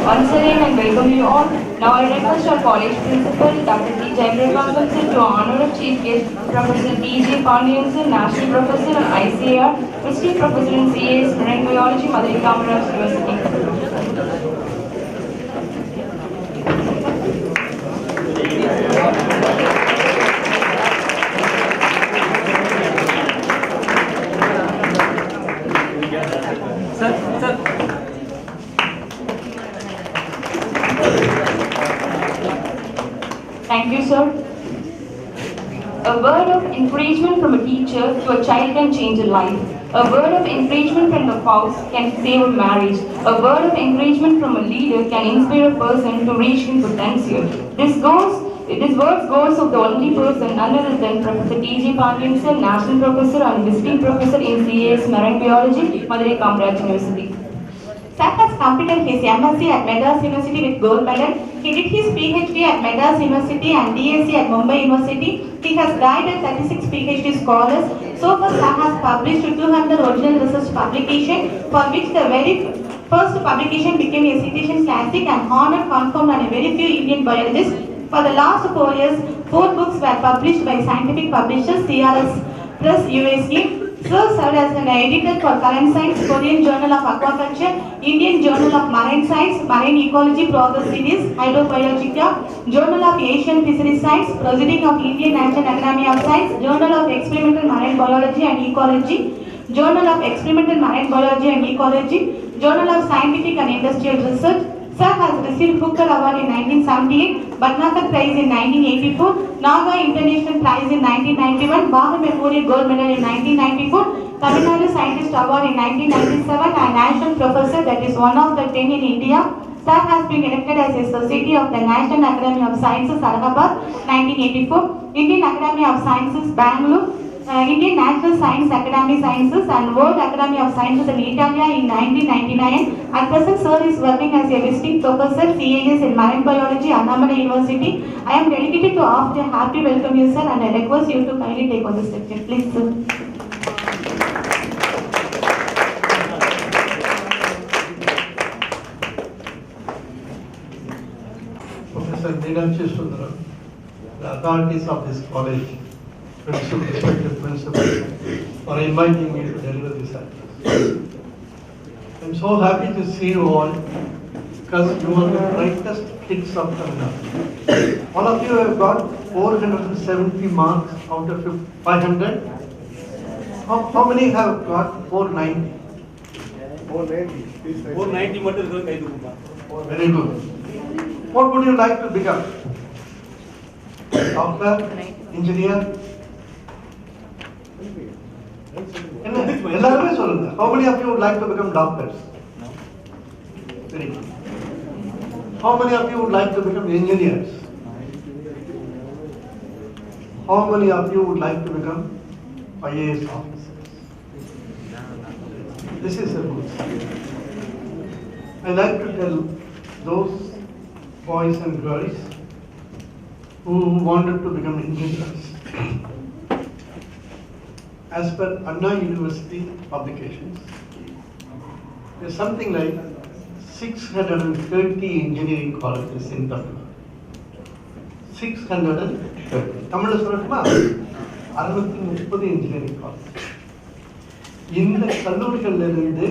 Once again, I welcome you all. Now I request our college principal, Dr. T. Jayaprakam sir, to honor of Chief Guest Professor T.J. Pandian sir, National Professor at ICAR, Visiting Professor in CAS Marine Biology, Madurai Kamaraj University. Thank you, sir. A word of encouragement from a teacher to a child can change a life. A word of encouragement from the spouse can save a marriage. A word of encouragement from a leader can inspire a person to reach his potential. This words goes of the only person none other than Professor T.J. Pandian sir, National Professor and Visiting Professor in CAS Marine Biology, Madurai Kamaraj University. Sir has completed his MSc at Madras University with gold medal. He did his PhD at Madras University and DSc at Mumbai University. He has guided 36 PhD scholars. So far, Sir has published 200 original research publications, for which the very first publication became a citation classic and honored, confirmed on a very few Indian biologists. For the last 4 years, 4 books were published by scientific publishers CRS Press USA. Sir served as an editor for Current Science, Korean Journal of Aquaculture, Indian Journal of Marine Science, Marine Ecology Progress Series, Hydrobiologica, Journal of Asian Fisheries Science, Proceeding of Indian National Academy of Science, Journal of Experimental Marine Biology and Ecology, Journal of Experimental Marine Biology and Ecology, Journal of Scientific and Industrial Research. Sir has received Hooker Award in 1978, Bhatnagar Prize in 1984, Naga International Prize in 1991, Bahar Memorial Gold Medal in 1994, Tamil Nadu Scientist Award in 1997, and National Professor, that is one of the 10 in India. Sir has been elected as a Society of the National Academy of Sciences, Allahabad, 1984, Indian Academy of Sciences, Bangalore, Indian National Science Academy Sciences and World Academy of Sciences in Italia in 1999. At present, Sir is working as a visiting professor CAS in Marine Biology, Annamalai University. I am dedicated to offer a happy welcome you, sir, and I request you to kindly take on this lecture. Please, sir. Professor Meenakshi Sundaram, the authorities of this college, principal, respected principal, for inviting me to deliver this address. I'm so happy to see you all because you are the brightest kids of Tamil Nadu. All of you have got 470 marks out of 500. How many have got 490? 490 மட்டும் இருக்கிற கை தூக்குமா. Very good. What would you like to become? Doctor, engineer? எல்லாருமே சொல்லுங்க. How many of you would like to become doctors? Very good. How many of you would like to become engineers? How many of you would like to become IAS officers? This is a good sign. I like to tell those boys and girls who wanted to become engineers. As per Anna University publications, there is something like 630 engineering colleges in Tamil Nadu. 630. Tamil சொல்லட்டுமா? 630 engineering colleges. இந்த கல்லூரிகளிலிருந்து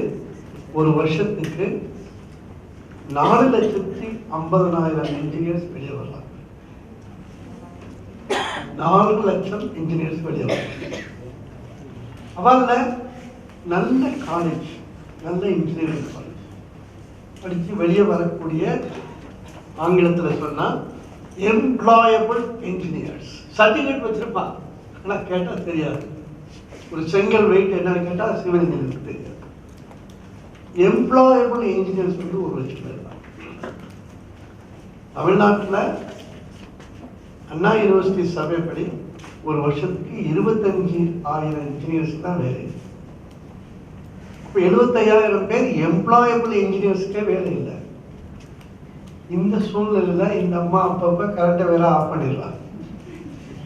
ஒரு வருஷத்துக்கு 4,50,000 engineers வெளியே வரலாம். 4 லட்சம் engineers வெளியே வரலாம். அவங்கள நல்ல காலேஜ், நல்ல இன்ஜினியரிங் காலேஜ் படித்து வெளியே வரக்கூடிய, ஆங்கிலத்தில் சொன்னால் எம்ப்ளாயபிள் இன்ஜினியர்ஸ். சர்டிஃபிகேட் வச்சிருப்பான், ஆனால் கேட்டால் தெரியாது. ஒரு செங்கல் வெயிட் என்னன்னு கேட்டால் சிவில் இன்ஜினியருக்கு தெரியாது. எம்ப்ளாயபிள் இன்ஜினியர்ஸ் வந்து 1 லட்சம் பேர் தான். தமிழ்நாட்டில் அண்ணா யூனிவர்சிட்டி சர்வேப்படி ஒரு வருஷத்துக்கு 25,000 இன்ஜினியர்ஸ் தான் வேலை. இப்போ 75,000 பேர் எம்ப்ளாயபிள் இன்ஜினியர்ஸ்க்கே வேலை இல்லை. இந்த சூழ்நிலையில் இந்த அம்மா அப்பப்போ கரண்ட்டை வேலை ஆஃப் பண்ணிடலாம்.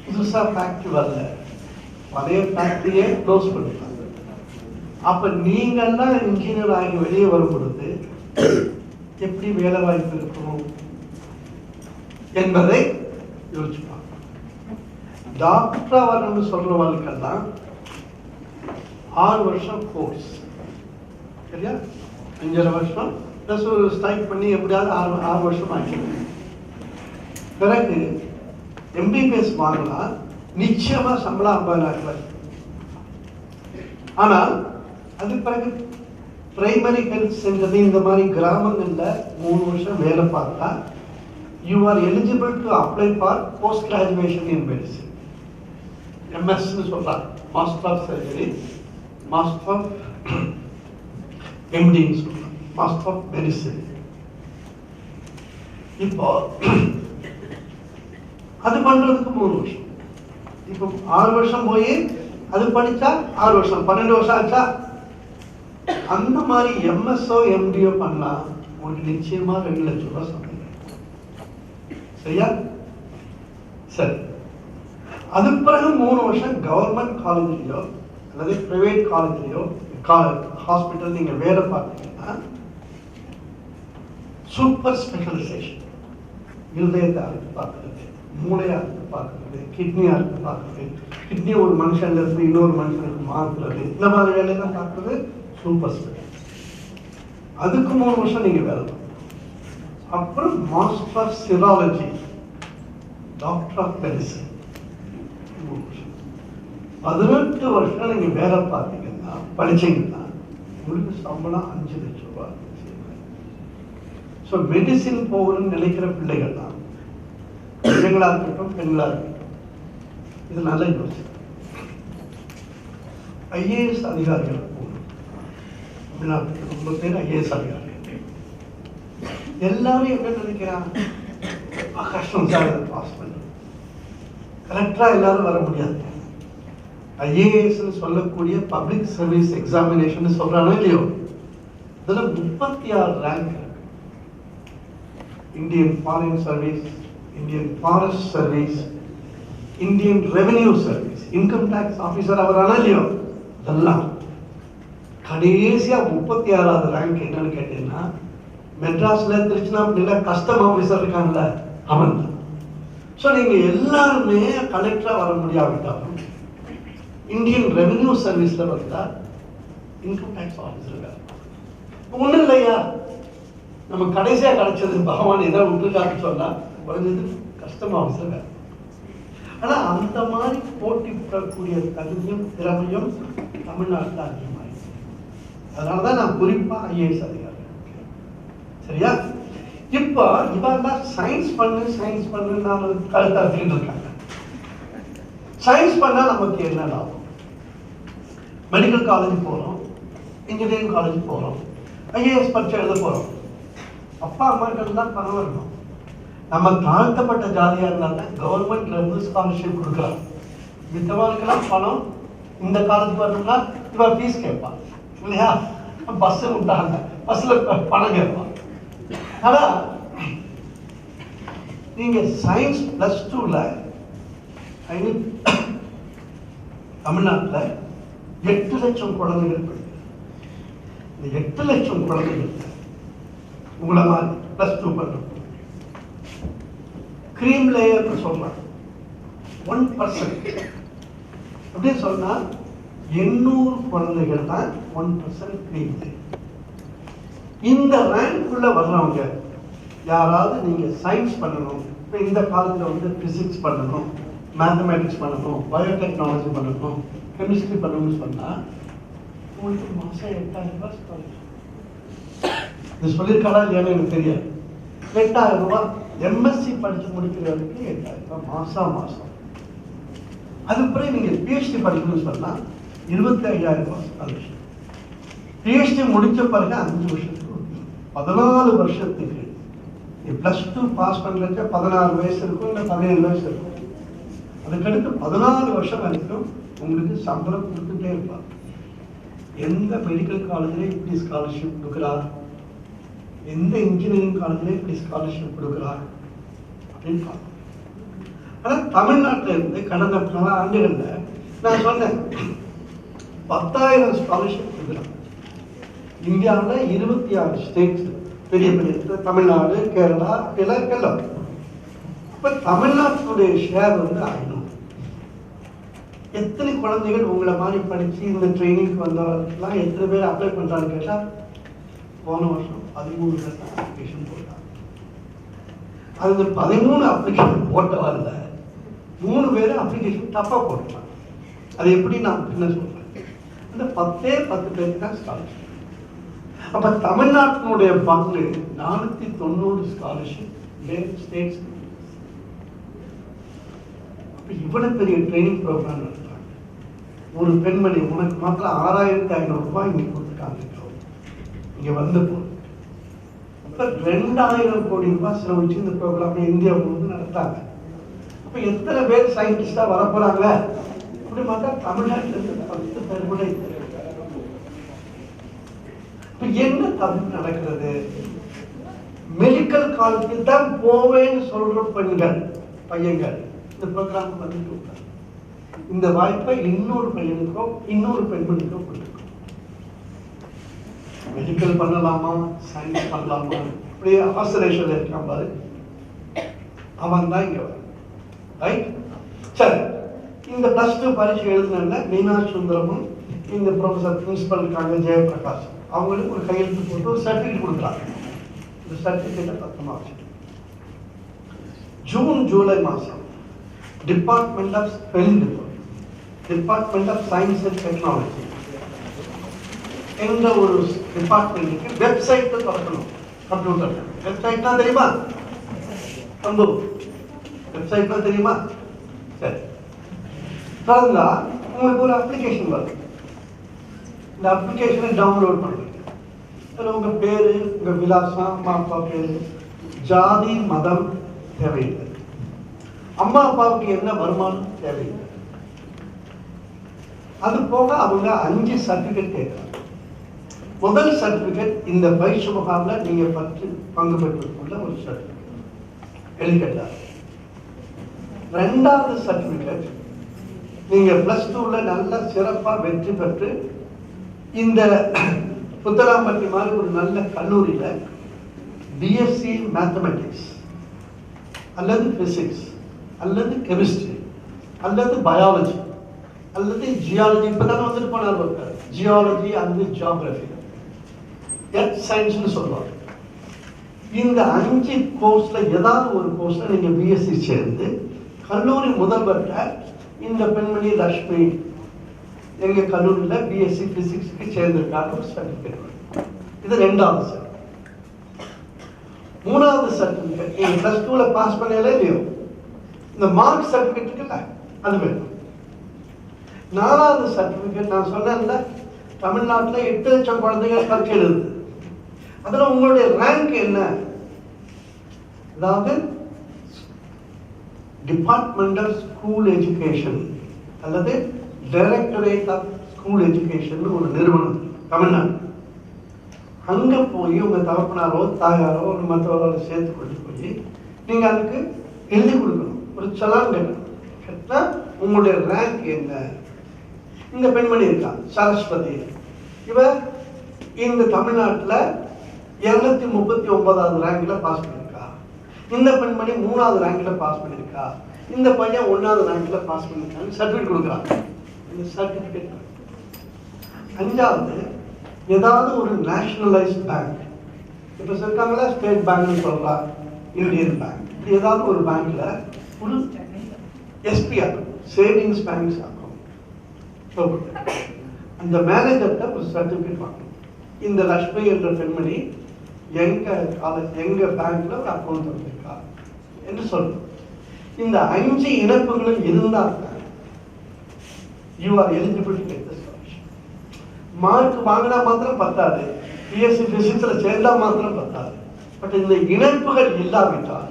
புதுசாக ஃபேக்ட்ரி வரல, பழைய ஃபேக்ட்ரியே க்ளோஸ் பண்ணிடலாம். அப்போ நீங்கள்லாம் இன்ஜினியர் ஆகி வெளியே வரும் பொழுது எப்படி வேலை வாய்ப்பு இருக்கணும் என்பதை யோசிச்சுப்பாங்க. டாக்டரா வரணும்னு சொல்றவங்களுக்கெல்லாம் 6 வருஷம் கோர்ஸ், சரியா? 5.5 வருஷம் ப்ளஸ் ஒரு ஸ்ட்ரைக் பண்ணி எப்படியாவது 6 வருஷம் ஆகிடும். பிறகு எம்பிபிஎஸ் வாங்கலாம், நிச்சயமா சம்பளம் 50,000 ரூபாய். ஆனால் அது பிறகு பிரைமரி ஹெல்த் சென்டர் இந்த மாதிரி கிராமங்களில் 3 வருஷம் வேலை பார்த்தா you are eligible to apply for post graduation in medicine. எம்எஸ்ன்னு சொல்றாங்க, master of surgery, master of எம்டின்னு சொல்றாங்க, மாஸ்டர் ஆஃப் மெடிசின். இப்போ அது பண்றதுக்கு 3 வருஷம். இப்போ 6 வருஷம் போய் அது படிச்சா 6 வருஷம், 12 வருஷம் ஆச்சா? அந்த மாதிரி எம்எஸ்ஓ எம்டிஓ பண்ணா உங்களுக்கு நிச்சயமா 2 லட்சம் ரூபாய் சம்பளம். சரியா? சரி. அது பிறகு 3 வருஷம் கவர்மெண்ட் காலேஜ்லயோ அல்லது பிரைவேட் காலேஜ்லயோ ஹாஸ்பிட்டல் நீங்க வேலை பார்த்தீங்கன்னா சூப்பர் ஸ்பெஷலைசேஷன், இருதயத்தை அறுத்து பார்க்கறது, மூளையை அறுத்து பார்க்கறது, கிட்னியை அறுத்து பார்க்கறது, கிட்னி ஒரு மனுஷன்ல இருந்து இன்னொரு மனுஷனுக்கு மாற்றுறது, இந்த மாதிரி வேலையெல்லாம் பார்க்கறது சூப்பர் ஸ்பெஷல். அதுக்கு 3 வருஷம் நீங்க வேலை பார்க்கணும். அப்புறம் மாஸ்டர் ஆஃப் சிராலஜி, டாக்டர் ஆஃப் மெடிசன் 3 வருஷம். 18 வருஷம் நீங்க வேலை பார்த்தீங்கன்னா படிச்சீங்கன்னா உங்களுக்கு சம்பளம் 5 லட்சம் ரூபாய். ஸோ மெடிசின் போகணும்னு நினைக்கிற பிள்ளைகள் தான், பிள்ளைங்களா இருக்கட்டும் பெண்களா இருக்கட்டும், இது நல்ல யோசனை. ஐஏஎஸ் அதிகாரிகள் போகணும். தமிழ்நாட்டுக்கு ரொம்ப பேர் ஐஏஎஸ் அதிகாரிகள். எல்லாரும் என்ன நினைக்கிறாங்க, கஷ்டம் சார் அதை பாஸ் பண்ணுறது, கரெக்டாக எல்லாரும் வர முடியாது. ஐஏஎஸ்ன்னு சொல்லக்கூடிய பப்ளிக் சர்வீஸ் எக்ஸாமினேஷன் சொல்றானோ இல்லையோ, இதில் 36 ரேங்க் இருக்கு. Indian foreign service, Indian forest service, Indian revenue service, income tax officer அவரானா இல்லையோ, இதெல்லாம் கடைசியா 36வது ரேங்க் என்னன்னு கேட்டீங்கன்னா மெட்ராஸ்ல திருச்சினாப்பள்ளியில கஸ்டம் ஆஃபீஸர் இருக்காங்கல்ல அவன் தான். ஸோ நீங்கள் எல்லாருமே கலெக்டராக வர முடியாவிட்டாலும் இந்தியன் ரெவென்யூ சர்வீஸில் வந்தால் இன்கம் டேக்ஸ் ஆஃபீஸர் ஒன்றும் இல்லையா, நம்ம கடைசியாக கிடைச்சது பகவான் ஏதாவது விட்டுருக்காருன்னு சொன்னால் குறைஞ்சது கஸ்டம் ஆஃபீஸர் வேறு. ஆனால் அந்த மாதிரி போட்டி பெறக்கூடிய தகுதியும் திறமையும் தமிழ்நாட்டில் அதிகமாகிடுச்சு. அதனால தான் நான் குறிப்பாக ஐஏஎஸ் அதிகாரி. சரியா? இப்போ இவெல்லாம் சயின்ஸ் பண்ணு நான் கழுத்தாத்தின்னு இருக்காங்க. சயின்ஸ் பண்ணால் நமக்கு என்ன லாபம்? மெடிக்கல் காலேஜ் போகிறோம், இன்ஜினியரிங் காலேஜ் போகிறோம், ஐஏஎஸ் பரீட்சை எழுத போகிறோம். அப்பா அம்மாக்கள் தான் பணம் வரணும். நம்ம தாழ்த்தப்பட்ட ஜாதியாக இருந்தாலும் கவர்மெண்ட்ல இருந்து ஸ்காலர்ஷிப் கொடுக்குறாங்க. மித்தவர்களுக்கெல்லாம் பணம் இந்த காலேஜ் வரணும்னா இவன் ஃபீஸ் கேட்பான் இல்லையா? பஸ் விட்டாங்க, பஸ்ஸில் பணம் கேட்பான். ஆனால் நீங்கள் சயின்ஸ் +2ல் தமிழ்நாட்டில் 8 லட்சம் குழந்தைகள் படிக்கிறது. இந்த 8 லட்சம் குழந்தைகள் உங்களை மாதிரி +2 பண்ணுறோம். கிரீம் லேயர்னு சொல்றாங்க 1%. அப்படின்னு சொன்னா 800 குழந்தைகள் தான் 1% கிரீம் லேயர். இந்த ரேங்க்குள்ள வர்றவங்க யாராவது நீங்க சயின்ஸ் பண்ணணும், இப்போ இந்த காலத்தில் வந்து பிசிக்ஸ் பண்ணணும், மேத்தமேட்டிக்ஸ் பண்ணணும், பயோடெக்னாலஜி பண்ணணும், கெமிஸ்ட்ரி பண்ணணும்னு சொன்னா உங்களுக்கு மாசம் 8000 ரூபாய் ஸ்காலர்ஷிப். இது சொல்லியிருக்காளா இல்லையான்னு எனக்கு தெரியாது. 8000 ரூபாய் எம்எஸ்சி படிச்சு முடிக்கிறவருக்கு 8000 ரூபாய் மாசம். அதுக்கப்புறம் நீங்க பிஹெச்டி படிக்கணும்னு சொன்னா 25,000 ரூபாய் ஸ்காலர்ஷிப். பிஹெச்டி முடிச்ச பிறகு 5 வருஷத்துக்கு 14 வருஷத்துக்கு +2 பாஸ் பண்றதுக்கு 16 வயசு இருக்கும், இல்லை 17 வயசு இருக்கும். அதுக்கடுத்து 14 வருஷம் வரைக்கும் உங்களுக்கு சம்பளம் கொடுத்துட்டே இருப்பாங்க. எந்த மெடிக்கல் காலேஜ்ல இப்படி ஸ்காலர்ஷிப் கொடுக்குறார், எந்த இன்ஜினியரிங் காலேஜ்ல இப்படி ஸ்காலர்ஷிப் கொடுக்குறார் அப்படின்னு பார்க்கணும். ஆனால் தமிழ்நாட்டில் இருந்து கடந்த பல ஆண்டுகளில் நான் சொன்னேன் 10,000 ஸ்காலர்ஷிப் கொடுக்குறாங்க. இந்தியாவில் 26 ஸ்டேட்ஸ், பெரிய தமிழ்நாடு, கேரளா எல்லாம். இப்போ தமிழ்நாட்டுடைய ஷேர் வந்து 500. எத்தனை குழந்தைகள் உங்களை மாதிரி படித்து இந்த ட்ரைனிங்க்கு வந்தவர்கள்லாம் எத்தனை பேர் அப்ளை பண்ணுறான்னு கேட்டால் போன வருஷம் 13 பேர் தான் அப்ளிகேஷன் போட்டாங்க. அது 13 அப்ளிகேஷன் போட்டவரில் 3 பேர் அப்ளிகேஷன் தப்பாக போட்டுருக்காங்க. அது எப்படி நான் என்ன சொல்கிறேன், அந்த 10 பேருக்கு தான் ஸ்காலர்ஷிப். அப்போ தமிழ்நாட்டினுடைய பங்கு 490 ஸ்காலர்ஷிப் ஸ்டேட்ஸ். அப்போ இவ்வளவு பெரிய ட்ரைனிங் ப்ரோக்ராம் நடத்துறாங்க. ஒரு பெண்மணி உனக்கு மாத்திரம் 6,500 ரூபாய் இங்கே கொடுத்துட்டாங்க. இங்கே வந்து போ. அப்போ 2,000 கோடி ரூபாய் செலவழிச்சு இந்த ப்ரோக்ராம் இந்தியா முழுவதும் நடத்தாங்க. அப்போ எத்தனை பேர் சயின்டிஸ்டா வரப்போறாங்க அப்படி பார்த்தா தமிழ்நாட்டில் இருந்து 10 பேர் கூட இல்லை. இப்போ என்ன தப்பு நடக்கிறது? மெடிக்கல் காலேஜுக்கு தான் போவேன்னு சொல்ற பையன்கள் இந்த ப்ரோக்ராம் வந்துட்டு இருக்காங்க. இந்த வாய்ப்பை இன்னொரு பையனுக்கோ இன்னொரு பெண்மணிக்கோ கொடுத்துருக்கோம். மெடிக்கல் பண்ணலாமா, சயின்ஸ் பண்ணலாமா, இப்படியே ஆசரேஷன்ல இருக்கான் பாரு, அவன் தான் இங்க வரும். ரைட்? சரி, இந்த +2 பரீட்சை எழுதுனா மீனாட்சி சுந்தரமும் இந்த ப்ரொஃபஸர் பிரின்சிபல் இருக்காங்க ஜெயபிரகாஷ், அவங்களுக்கு ஒரு கையெழுத்து போட்டு ஒரு சர்டிஃபிகேட் கொடுக்குறாங்க. இந்த சர்டிஃபிகேட்டை பத்திரமா வச்சுட்டு ஜூன் ஜூலை மாதம் department of spelling, department of science and technology என்ற ஒரு டிபார்ட்மெண்ட்டுக்கு வெப்சைட் திறக்கணும். கம்ப்யூட்டர் வெப்சைட்னா தெரியுமா? வெப்சைட்னா தெரியுமா? சரி, திறந்தா உங்களுக்கு ஒரு அப்ளிகேஷன் வரும். இந்த அப்ளிகேஷனை டவுன்லோட் பண்ணுறீங்க. அதில் உங்கள் பேர், உங்கள் விலாசம், அம்மா அப்பா பேர், ஜாதி மதம் தேவையில்லை, அம்மா அப்பாவுக்கு என்ன வருமானம் தேவையில்லை. அது போக அவங்க 5 சர்டிஃபிகேட் கேட்குறாங்க. முதல் சர்டிஃபிகேட் இந்த பயிற்சி முகாமில் நீங்கள் பங்கு பெற்றுள்ள ஒரு சர்டிஃபிகேட் எழுதிட்டார். 2வது சர்டிஃபிகேட் நீங்கள் +2ல நல்ல சிறப்பாக வெற்றி பெற்று இந்த புத்தராம்பட்டி மாதிரி ஒரு நல்ல கல்லூரியில் பிஎஸ்சி மேத்தமெட்டிக்ஸ் அல்லது பிசிக்ஸ் அல்லது கெமிஸ்ட்ரி அல்லது பயாலஜி அல்லது ஜியாலஜி, இப்போதானே வந்துட்டு போனார் ஒருத்தர், ஜியாலஜி அல்லது ஜியாகிரபி, எர்த் சயின்ஸ்னு சொல்லுவாங்க. இந்த 5 கோர்ஸ்ல ஏதாவது ஒரு கோர்ஸ்ல நீங்க பிஎஸ்சி சேர்ந்து கல்லூரி முதல்வர்கிட்ட இந்த பெண்மணி லட்சுமி எங்க கல்லூரியில் பிஎஸ்சி பிசிக்ஸ்க்கு சேர்ந்திருக்காங்க ஒரு சர்டிஃபிகேட். இது 2வது சர்டிஃபிகேட். 3வது சர்டிஃபிகேட் நீங்க பிளஸ் 2ல பாஸ் பண்ணல இல்லையோ, இந்த மார்க் சர்டிஃபிகேட் இருக்குல்ல அது வேணும். 4வது சர்டிஃபிகேட் நான் சொன்னேன்ல, தமிழ்நாட்டில் 8 லட்சம் குழந்தைகள் பரீட்சை எழுதுது, அதுல உங்களுடைய ரேங்க் என்ன, அதாவது டிபார்ட்மெண்டல் ஸ்கூல் எஜுகேஷன் அல்லது டைரக்டரேட் ஆஃப் ஸ்கூல் எஜுகேஷன் ஒரு நிறுவனம் தமிழ்நாடு, அங்க போய் உங்க தகப்பனாரோ தாயாரோ ஒரு மற்றவரோட சேர்த்து கொண்டு போய் நீங்க அதுக்கு எழுதி கொடுக்கணும், ஒரு சலான் கட்டணும். கேட்டா உங்களுடைய ரேங்க் என்ன. இந்த பெண்மணி இருக்கா சரஸ்வதி, இவ இந்த தமிழ்நாட்டில் 239வது ரேங்க்ல பாஸ் பண்ணிருக்கா. இந்த பெண்மணி 3வது ரேங்க்ல பாஸ் பண்ணிருக்கா. இந்த பையன் 1வது ரேங்க்ல பாஸ் பண்ணிருக்கான்னு சர்டிஃபிகேட் கொடுக்குறாங்க. இந்த சர்டிஃபிகேட் 5வது ஏதாவது ஒரு நேஷனலைஸ் பேங்க், இப்போ இருக்காங்களா ஸ்டேட் பேங்க்னு சொல்லலாம், இந்தியன் பேங்க், இப்படி ஏதாவது ஒரு பேங்க்ல ஒரு SP account, savings banks account, அந்த மேனேஜர்கிட்ட ஒரு சர்டிஃபிகேட் வாங்கணும். இந்த லட்சுமி என்ற பெண்மணி எங்க பேங்க்ல ஒரு அக்கௌண்ட் வச்சிருக்கா என்று சொல்லணும். இந்த 5 இணைப்புகளும் இருந்தால் you are eligible to get the scholarship. Mark வாங்கினா மாத்திரம் பத்தாது, பிஎஸ்சி பிசிக்ஸ்ல சேர்ந்தா மாத்திரம் பத்தாது. பட் இந்த இணைப்புகள் இல்லாவிட்டால்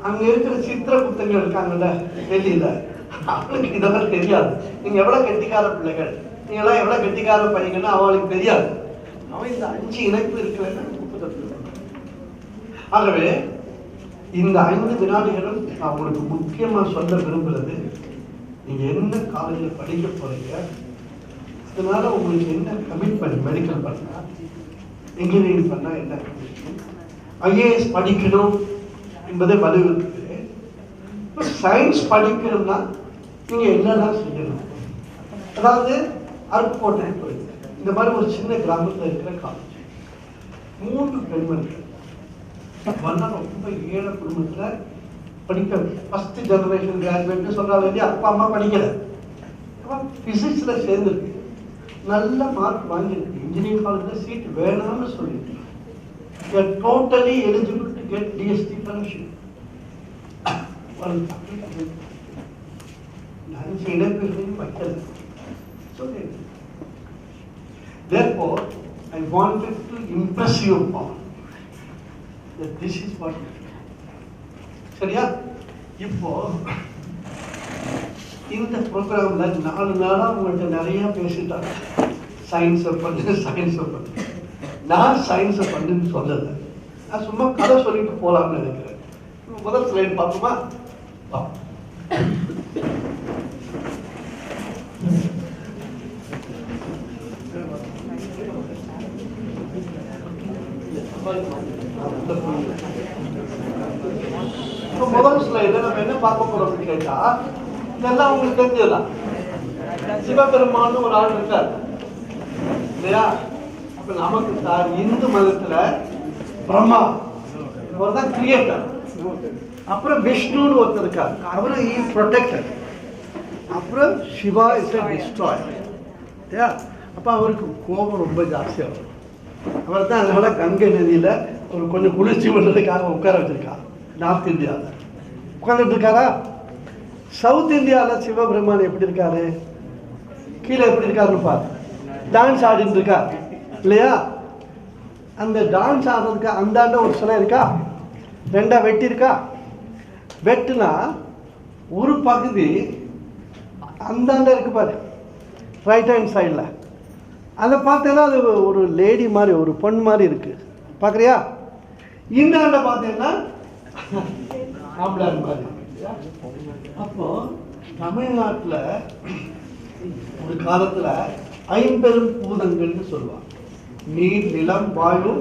அங்க இருக்கிற சித்திர புத்தகங்கள் இருக்காங்கல்ல வெளியில, அவனுக்கு இதெல்லாம் தெரியாது. நீங்க எவ்வளவு கெட்டிக்கார பிள்ளைகள், நீங்க எல்லாம் எவ்வளவு கெட்டிக்கார பையங்கன்னா அவளுக்கு தெரியாது. அவன் இந்த 5 இணைப்பு இருக்கிறேன்னு ஆகவே இந்த 5 வினாடிகளும் நான் உங்களுக்கு முக்கியமா சொல்ல விரும்புறது, நீங்க என்ன காலேஜில் படிக்க போறீங்க, அதனால உங்களுக்கு என்ன கமிட்மெண்ட், மெடிக்கல் பண்ணா இன்ஜினியரிங் பண்ணா என்ன கமிட்மெண்ட், ஐஏஎஸ் படிக்கணும் என்பதை வலியுறுத்துது. சயின்ஸ் படிக்கணும்னா நீங்க என்னெல்லாம் செய்யணும். அதாவது அருப்புக்கோட்டை போயிருக்கு, இந்த மாதிரி ஒரு சின்ன கிராமத்தில் இருக்கிற காலேஜ், 3 பெண்மணிகள் ரொம்ப ஏழை குடும்பத்துல படிக்க ஃபர்ஸ்ட் ஜெனரேஷன் கிராஜுவேட் சொல்றாங்க இல்லையா, அப்பா அம்மா படிக்கல, பிசிக்ஸ்ல சேர்ந்துருக்கு, நல்ல மார்க் வாங்கியிருக்கு, இன்ஜினியரிங் காலேஜ்ல சீட் வேணாம்னு சொல்லிட்டு totally eligible to get DST fellowship. 5 இணைப்புகளையும் வைக்கல. Therefore, I wanted to impress you upon that this is what you do. சரியா? இப்போ இந்த ப்ரோக்ராம்ல 4 நாளா உங்கள்கிட்ட நிறைய பேசிட்டாங்க, சயின்ஸை பண்ணு சயின்ஸை பண்ணு. நான் சயின்ஸை பண்ணுன்னு சொல்லலை, நான் சும்மா கதை சொல்லிட்டு போகலாம்னு நினைக்கிறேன். முதல் ஸ்லைட் பார்ப்போமா? முதல் ஸ்லைட்ல நம்ம என்ன பார்க்க போறோம்னு கேட்டா, இதெல்லாம் உங்களுக்கு தெரிஞ்சதுதான். சிவபெருமான் ஒரு ஆள் இருக்கார் இல்லையா? அப்ப நமக்கு இந்து மதத்துல பிரம்மா அவர் தான் கிரியேட்டர், அப்புறம் விஷ்ணுன்னு ஒருத்தர் இருக்கார், அவரு இஸ் ப்ரொடெக்டர், அப்புறம் சிவா இஸ் a destroyer. அப்ப அவருக்கு கோபம் ரொம்ப ஜாஸ்தியா வரும். அவர் தான் அதனால கங்கை நதியில ஒரு கொஞ்சம் குளிர்ச்சி பண்ணுறதுக்காக உட்கார வச்சிருக்காரு. நார்த் இந்தியாவில் உட்காந்துட்டு இருக்காரா? சவுத் இந்தியாவில் சிவபெருமான் எப்படி இருக்காரு, கீழே எப்படி இருக்காருன்னு பாரு, டான்ஸ் ஆடிட்டு இருக்கார் இல்லையா? அந்த டான்ஸ் ஆடுறதுக்கு அந்தாண்ட ஒரு சிலை இருக்கா, 2 வெட்டி இருக்கா? வெட்டுனா ஒரு பகுதி அந்தாண்ட இருக்கு பாரு, ரைட் ஹேண்ட் சைடில், அதை பார்த்தேன்னா அது ஒரு லேடி மாதிரி, ஒரு பொண்ணு மாதிரி இருக்கு, பார்க்குறியா? இந்தாண்ட பார்த்தீங்கன்னா ஆம்பளார் மாதிரி. அப்போ தமிழ்நாட்டில் ஒரு காலத்தில் 5 பூதங்கள்னு சொல்லுவாங்க, நீர் நிலம் வாயு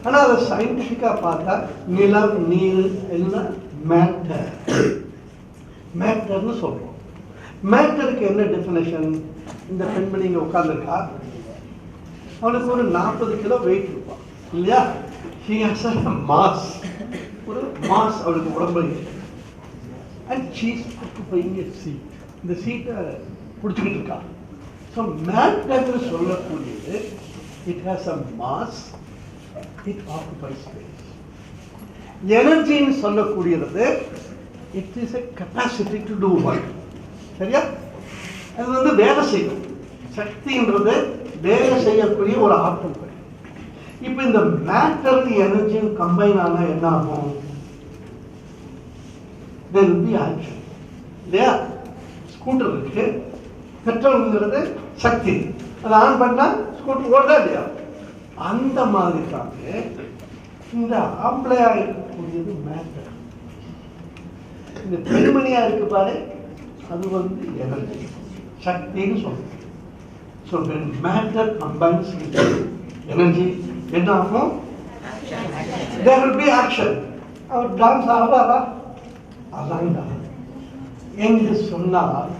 ஆனா அதை சயின்டிஃபிக்கா பார்த்தா நிலம் நீர் எல்லாம் மேட்டர். மேட்டர்னு சொல்றோம். மேட்டருக்கு என்ன டெஃபினேஷன்? இந்த பெண்மணி இங்க உட்கார்ந்துருக்கா, அவனுக்கு ஒரு 40 கிலோ வெயிட் இருப்பான் இல்லையா? She has a mass, ஒரு மாஸ் அவளுக்கு உடம்பு இருக்கு. And she is occupying a seat. இந்த சீட்டை பிடிச்சிக்கிட்டு இருக்கா. ஸோ மேட்டர்னு சொல்லக்கூடியது it has a mass, it occupies space. எனர்ஜின்னு சொல்லக்கூடியது it is a capacity to do work. சரியா? அது வேலை செய்யும். சக்தின்றது வேலை செய்யக்கூடிய ஒரு ஆற்றல். இப்போ இந்த மேட்டர் எனர்ஜியும் கம்பைன் ஆனா என்ன ஆகும்? there will be action. இல்லையா? ஸ்கூட்டர் இருக்கு, பெட்ரோல்ங்கிறது சக்தி, அதை ஆன் பண்ணா ஸ்கூட்டர் ஓடுதா இல்லையா? அந்த மாதிரி தாங்க இந்த ஆம்பளையா இருக்கக்கூடியது மேட்டர். இந்த பெண்மணியா இருக்கு பாரு, அது எனர்ஜி, சக்தின்னு சொல்றோம். So matter combines with energy, என்ன ஆகும்? there will be action. அவர் டான்ஸ் ஆடுறாரா? அதான்டா என்று சொன்னால்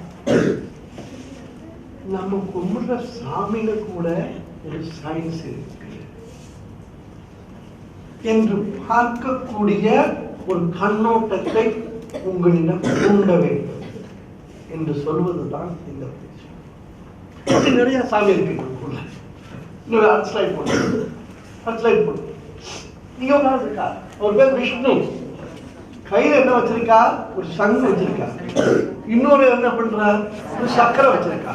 நம்ம கும்பிடுற சாமியில கூட ஒரு சயின்ஸ் இருக்கு என்று பார்க்கக்கூடிய ஒரு கண்ணோட்டத்தை உங்களிடம் தூண்ட வேண்டும் என்று சொல்வதுதான் இந்த பேச்சு. நிறைய சாமி இருக்கு. இன்னொரு ஸ்லைட் போடு. இங்க ஒரு ஆள் இருக்கா, அவர் பேர் விஷ்ணு. கையில என்ன வச்சிருக்கா? ஒரு சங்கு வச்சிருக்கா. இன்னொரு என்ன பண்றார்? ஒரு சக்கரை வச்சிருக்கா.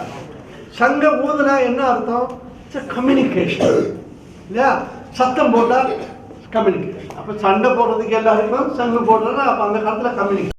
சங்க ஊதுனா என்ன அர்த்தம்? கம்யூனிகேஷன் இல்லையா? சத்தம் போட்டா கம்யூனிகேஷன். அப்ப சண்டை போடுறதுக்கு எல்லாருக்கும் சங்கு போடுறதுன்னா அப்ப அந்த காலத்துல கம்யூனிகேஷன்.